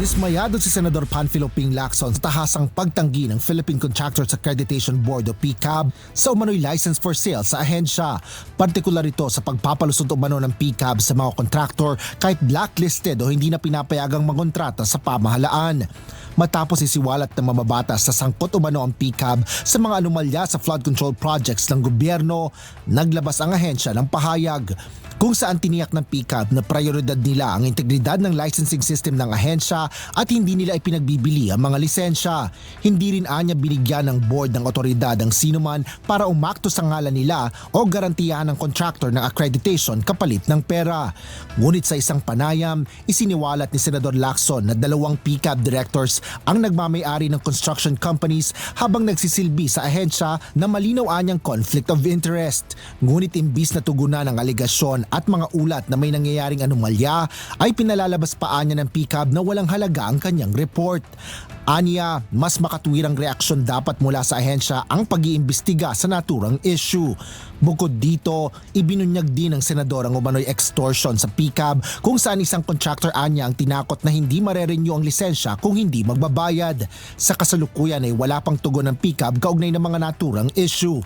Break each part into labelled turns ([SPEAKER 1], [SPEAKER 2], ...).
[SPEAKER 1] Dismayado si Senador Panfilo Ping Lacson sa tahasang pagtanggi ng Philippine Contractors Accreditation Board o PCAB sa umano'y license for sale sa ahensya. Partikular ito sa pagpapalusot umano ng PCAB sa mga kontraktor kahit blacklisted o hindi na pinapayagang mangontrata sa pamahalaan. Matapos isiwalat ng mamabatas sa sangkot umano ang PCAB sa mga anomalya sa flood control projects ng gobyerno, naglabas ang ahensya ng pahayag kung saan tiniyak ng PCAB na prioridad nila ang integridad ng licensing system ng ahensya at hindi nila ipinagbibili ang mga lisensya. Hindi rin anya binigyan ng board ng otoridad ang sinuman para umakto sa ngalan nila o garantiyahan ng contractor ng accreditation kapalit ng pera. Ngunit sa isang panayam, isiniwalat ni Senador Lacson na 2 PCAB directors ang nagmamay-ari ng construction companies habang nagsisilbi sa ahensya na malinaw anyang conflict of interest. Ngunit imbis na tugunan ang aligasyon at mga ulat na may nangyayaring anomalya ay pinalalabas pa anya ng PCAB na walang halaga ang kanyang report. Anya, mas makatuwirang reaksyon dapat mula sa ahensya ang pag-iimbestiga sa naturang issue. Bukod dito, ibinunyag din ng senador ang umano'y extortion sa PCAB kung saan isang contractor anya ang tinakot na hindi marerenew ang lisensya kung hindi magbabayad. Sa kasalukuyan ay wala pang tugon ng PCAB kaugnay ng mga naturang issue.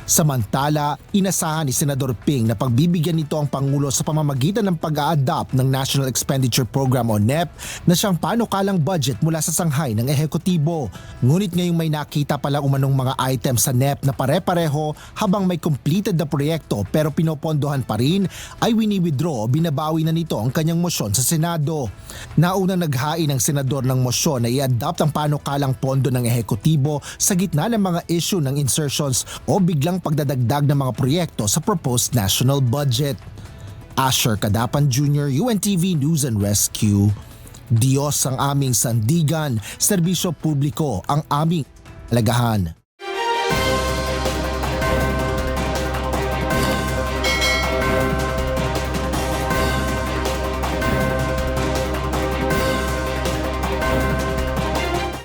[SPEAKER 1] Samantala, inasahan ni Senador Ping na pagbibigyan nito ang Pangulo sa pamamagitan ng pag-a-adopt ng National Expenditure Program o NEP na siyang panukalang budget mula sa sanghay ng ehekutibo. Ngunit ngayong may nakita pala umanong mga items sa NEP na pare-pareho habang may completed na proyekto pero pinopondohan pa rin, ay wini-withdraw o binabawi na nito ang kanyang mosyon sa Senado. Naunang naghain ng senador ng mosyon na i-adopt ang panukalang pondo ng ehekutibo sa gitna ng mga issue ng insertions o biglang pagdadagdag ng mga proyekto sa proposed national budget. Asher Cadapan Jr., UNTV News and Rescue. Diyos ang aming sandigan, serbisyo publiko ang aming alagahan.